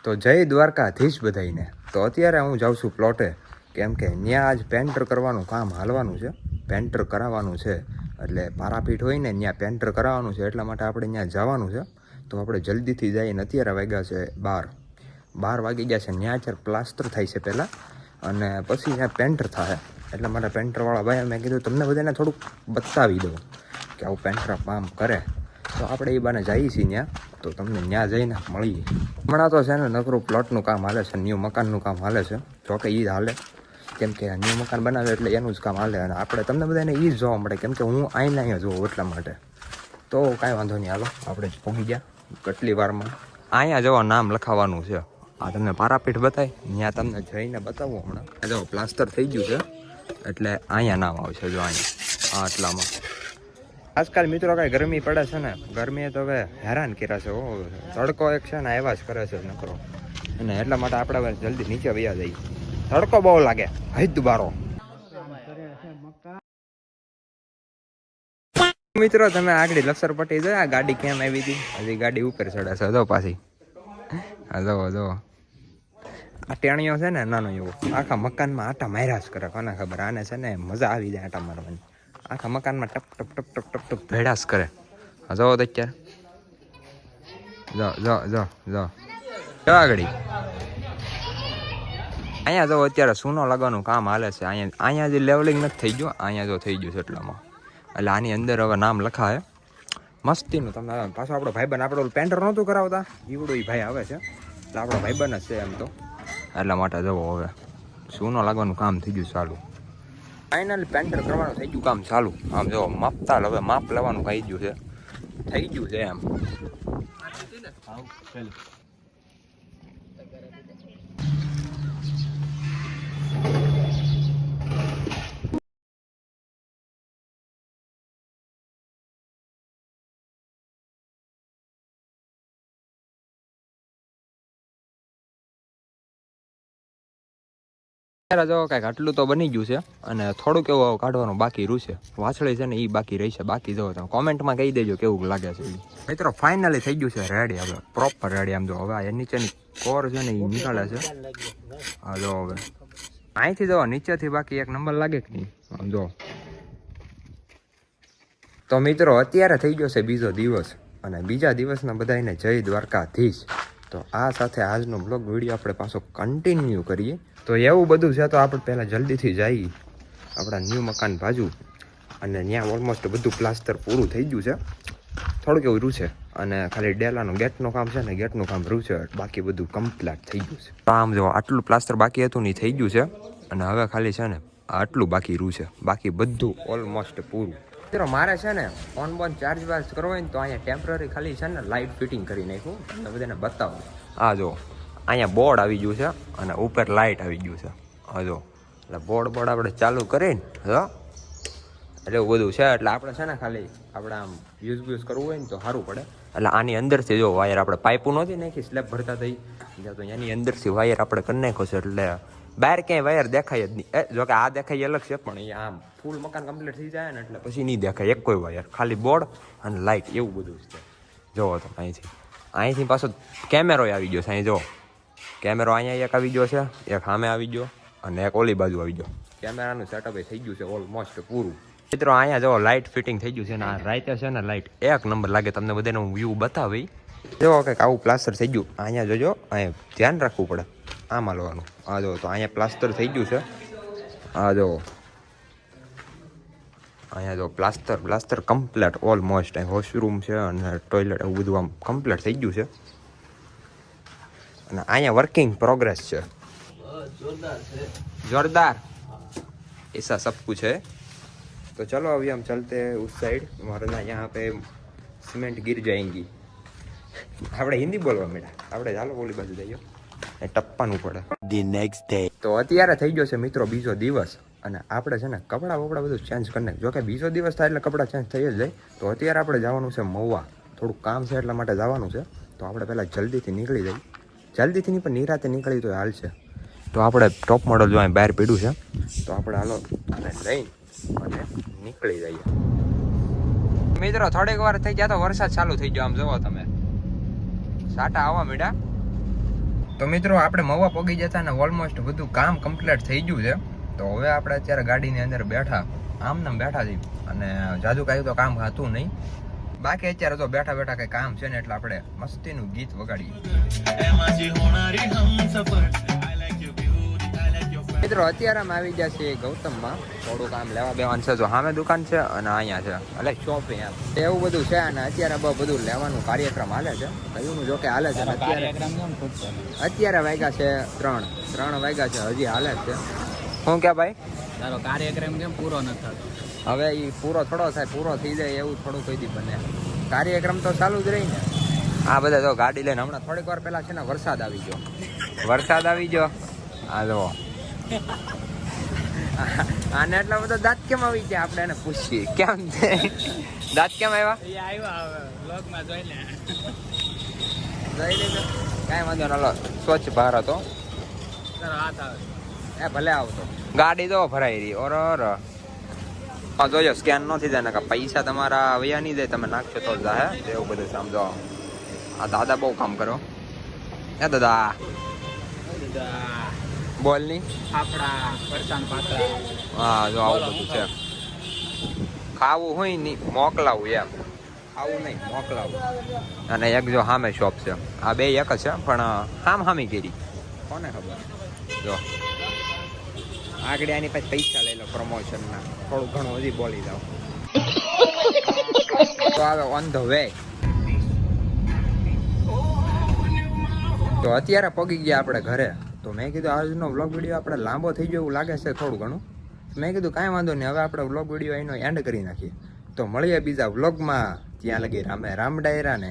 તો જય દ્વારકાધીશ બધાઈને. તો અત્યારે હું જાઉં છું પ્લોટે, કેમ કે ત્યાં આજ પેન્ટર કરવાનું કામ હાલવાનું છે, પેન્ટર કરાવવાનું છે. એટલે પારાપીઠ હોય ને ત્યાં પેન્ટર કરાવવાનું છે, એટલા માટે આપણે ત્યાં જવાનું છે. તો આપણે જલ્દીથી જઈને અત્યારે વાગ્યા છે 12 વાગી ગયા છે. ત્યાં અત્યારે પ્લાસ્ટર થાય છે પહેલાં, અને પછી ત્યાં પેન્ટર થાય. એટલા માટે પેન્ટરવાળા ભાઈ મેં કીધું તમને બધાને થોડુંક બતાવી દઉં કે આવું પેન્ટર કામ કરે. તો આપણે એ બાને જઈએ છીએ ત્યાં, તો તમને ત્યાં જઈને મળીએ. હમણાં તો છે ને નકરું પ્લોટનું કામ હાલે છે, ન્યૂ મકાનનું કામ હાલે છે. જોકે એ જ હાલે, કેમ કે ન્યૂ મકાન બનાવે એટલે એનું જ કામ હાલે. અને આપણે તમને બધાને એ જ જોવા મળે, કેમ કે હું અહીંયા જોઉં એટલા માટે. તો કાંઈ વાંધો નહીં, હાલો આપણે જ પહોંચી ગયા કેટલી વારમાં. અહીંયા જવા નામ લખાવવાનું છે. આ તમને પારાપીઠ બતાય, ત્યાં તમને જઈને બતાવું હમણાં. જો પ્લાસ્ટર થઈ ગયું છે, એટલે અહીંયા નામ આવશે. જો અહીંયા આટલામાં. આજકાલ મિત્રો કાંઈ ગરમી પડે છે ને, ગરમીએ તો હવે હેરાન કર્યા છે. તડકો એક છે ને એવા જ કરે છે નકરો, અને એટલા માટે આપણે જલ્દી નીચે વયા જઈએ. તડકો બહુ લાગે, હૈદ બારો. મિત્રો તમે આગળ લસર પટ્ટી જોયા, ગાડી કેમ આવી હતી? હજી ગાડી ઉપર ચડે છે. જો પાછી જો આ ટેણીઓ છે ને નાનો એવો, આખા મકાનમાં આટા માર્યા જ કરે. કોને ખબર, આને છે ને મજા આવી જાય આટા મારવાની. આખા મકાનમાં ટપ ટપ ટપ ટપ ટપ ટપ ભેડાસ કરે. જો તો અત્યારે જો આગળ અહીંયા જો અત્યારે સૂનો લગાવવાનું કામ હાલે છે. અહીંયા જે લેવલિંગ નથી થઈ ગયું, અહીંયા જો થઈ ગયું છે એટલામાં. એટલે આની અંદર હવે નામ લખાય મસ્તીનું. તમને પાછો આપણો ભાઈબંધ, આપણે પેન્ટર નહોતું કરાવતા ઈવડો એ ભાઈ આવે છે, એટલે આપણો ભાઈબંધ જ છે એમ તો. એટલા માટે જવો હવે સૂનો લાગવાનું કામ થઈ ગયું ચાલુ. ફાઇનલ પેન્ટર કરવાનું થઈ ગયું કામ ચાલુ. આમ જો માપતા હવે માપ લેવાનું થઈ ગયું છે એમ. જો કાંઈક આટલું તો બની ગયું છે, અને થોડુંક એવું કાઢવાનું બાકી રહ્યું છે. વાછળી છે ને એ બાકી રહી છે. બાકી જો તમે કોમેન્ટમાં કહી દેજો કેવું લાગે છે. મિત્રો ફાઇનલી થઈ ગયું છે રેડી, હવે પ્રોપર રેડી. આમ જો હવે આ નીચેની કોર છે ને એ નીકળે છે. હા જો હવે અહીંથી જો નીચેથી બાકી એક નંબર લાગે કે નહીં, આમ જો. તો મિત્રો અત્યારે થઈ ગયો છે બીજો દિવસ, અને બીજા દિવસના બધાને જય દ્વારકાધીશ. તો આ સાથે આજનો બ્લોગ વિડીયો આપણે પાછો કન્ટિન્યુ કરીએ. તો એવું બધું છે, તો આપણે પહેલાં જલ્દીથી જઈએ આપણા ન્યૂ મકાન બાજુ. અને ત્યાં ઓલમોસ્ટ બધું પ્લાસ્ટર પૂરું થઈ ગયું છે. થોડુંક એવું રહ્યું છે, અને ખાલી ડેલાનું ગેટનું કામ છે ને, ગેટનું કામ રહ્યું છે. બાકી બધું કમ્પ્લીટ થઈ ગયું છે. તો આમ જો આટલું પ્લાસ્ટર બાકી હતું ને થઈ ગયું છે, અને હવે ખાલી છે ને આટલું બાકી રહ્યું છે. બાકી બધું ઓલમોસ્ટ પૂરું. મિત્રો મારે છે ને ઓનબોર્ડ ચાર્જ વાર્જ કરવો હોય ને, તો અહીંયા ટેમ્પરરી ખાલી છે ને લાઇટ ફિટિંગ કરી નાખ્યું. તમને બધાને બતાવું. આ જો અહીંયા બોર્ડ આવી ગયું છે, અને ઉપર લાઇટ આવી ગયું છે. હા જો એટલે બોર્ડ આપણે ચાલુ કરીને જો એટલે એવું બધું છે. એટલે આપણે છે ને ખાલી આપણે આમ યુઝ કરવું હોય ને તો સારું પડે. એટલે આની અંદરથી જો વાયર આપણે પાઇપો નહોતી નાખી સ્લેબ ભરતા થઈ તો એની અંદરથી વાયર આપણે કરી નાખ્યો છે. એટલે બહાર ક્યાંય વાયર દેખાય જ નહીં. જોકે આ દેખાય અલગ છે, પણ એ આમ ફૂલ મકાન કમ્પ્લીટ થઈ જાય ને એટલે પછી નહીં દેખાય એક કોઈ વાયર, ખાલી બોર્ડ અને લાઇટ એવું બધું છે. જોવો તો અહીંથી પાછો કેમેરો આવી ગયો છે. અહીં જો કેમેરો અહીંયા એક આવી ગયો છે, એક સામે આવી ગયો, અને એક ઓલી બાજુ આવી ગયો. કેમેરાનું સેટઅપ થઈ ગયું છે ઓલમોસ્ટ પૂરું. મિત્રો અહીંયા જો લાઇટ ફિટિંગ થઈ ગયું છે, ને આ રાઈતે છે ને લાઇટ એક નંબર લાગે. તમને બધાને હું વ્યૂ બતાવી. જો કંઈક આવું પ્લાસ્ટર થઈ ગયું. અહીંયા જોજો, અહીંયા ધ્યાન રાખવું પડે આમાં લેવાનું. આ જો તો અહીંયા પ્લાસ્ટર થઈ ગયું છે. આ જો અહીંયા જો પ્લાસ્ટર કમ્પ્લીટ ઓલમોસ્ટ. અહીં વોશરૂમ છે અને ટોયલેટ એવું બધું આમ કમ્પ્લીટ થઈ ગયું છે. અને અહીંયા વર્કિંગ પ્રોગ્રેસ છે. જોરદાર ऐसा सब कुछ है. तो चलो अभी हम चलते हैं उस साइड, वरना यहाँ पे सीमेंट गिर जाएंगी. આપણે હિન્દી બોલવા માંડ્યા, આપણે ચાલો ઓલી બાજુ જઈએ, ટપ્પાનું પડે. The next day. તો અત્યારે થઈ ગયો છે મિત્રો બીજો દિવસ, અને આપણે છે ને કપડાં બપડા બધું ચેન્જ કરી નાખ. જો કે બીજો દિવસ થાય એટલે કપડાં ચેન્જ થઈ જ જાય. તો અત્યારે આપણે જવાનું છે મહુવા, થોડુંક કામ છે એટલા માટે જવાનું છે. તો આપણે પહેલાં જલ્દીથી નીકળી જઈએ. જલ્દીથી નહીં પણ નિરાતે નીકળી તો હાલ છે. તો આપણે ટોપ મોડલ જો અહીં બહાર પીડ્યું છે, તો આપણે હાલો અને લઈને અને નીકળી જઈએ. મિત્રો થોડીક વાર થઈ ગયા તો વરસાદ ચાલુ થઈ ગયો. આમ જોવો તમે, સાટા આવવા મીડા. તો મિત્રો આપણે મવા પગી જતા ને ઓલમોસ્ટ બધું કામ કમ્પ્લીટ થઈ ગયું છે. તો હવે આપણે અત્યારે ગાડીની અંદર બેઠા આમ બેઠા છીએ અને જાજુ કાંઈ તો કામ હતું નહીં. બાકી અત્યારે તો બેઠા બેઠા કઈ કામ છે ને એટલે આપણે મસ્તીનું ગીત વગાડીએ. મિત્રો અત્યારે અમે આવી ગયા છીએ ગૌતમમાં, થોડું કામ લેવા બેવાનું છે. જો સામે દુકાન છે અને અહીંયા છે એટલે શોપ એમ એવું બધું છે. અને અત્યારે બધું લેવાનું કાર્યક્રમ હાલે છે. કયું જો કે હાલે છે. અત્યારે વાગ્યા છે 3 વાગ્યા છે, હજી હાલે છે. શું કે ભાઈ તારો કાર્યક્રમ કેમ પૂરો નથી થતો? હવે એ પૂરો થોડો થાય, પૂરો થઈ જાય એવું થોડું કહી દી બને. કાર્યક્રમ તો ચાલુ જ રહી ને. આ બધા તો ગાડી લઈને હમણાં થોડીક વાર પહેલા છે ને વરસાદ આવી ગયો. હા જો આને એટલા બધો દાંત કેમ આવી ગયા, આપણે એને પૂછીએ કેમ છે દાંત કેમ આવ્યા. જોઈ લેજો કાંઈ વાંધો ના. સ્વચ્છ ભારત હો, ભલે આવતો ગાડી તો ભરાઈ રહી. જોજો સ્કેન ન થઈ જાય ને પૈસા તમારા વયા નહીં જાય, તમે નાખશો તો જાય એવું બધું સમજો. આ દાદા બહુ કામ કરો. હે દાદા બોલ ની હા જો આવું બધું છે. ખાવું હોય નહીં મોકલાવું એમ, ખાવું નહીં મોકલાવું. અને એક જો સામે શોપ છે, આ બે એક જ છે પણ સામી કરી કોને ખબર. જો આગળ આની પાસે પૈસા લઈ લો પ્રમોશનના, થોડું ઘણું હજી બોલી જાઓ તો આવે ઓન ધ વે. તો અત્યારે પગી ગયા આપણે ઘરે. તો મેં કીધું આજનો વ્લોગ વિડીયો આપણે લાંબો થઈ ગયો એવું લાગે છે થોડું ઘણું. મેં કીધું કાંઈ વાંધો નહીં, હવે આપણે વ્લોગ વિડીયો એનો એન્ડ કરી નાખીએ. તો મળીએ બીજા વ્લોગમાં. ત્યાં લગી રામ ડાયરા ને.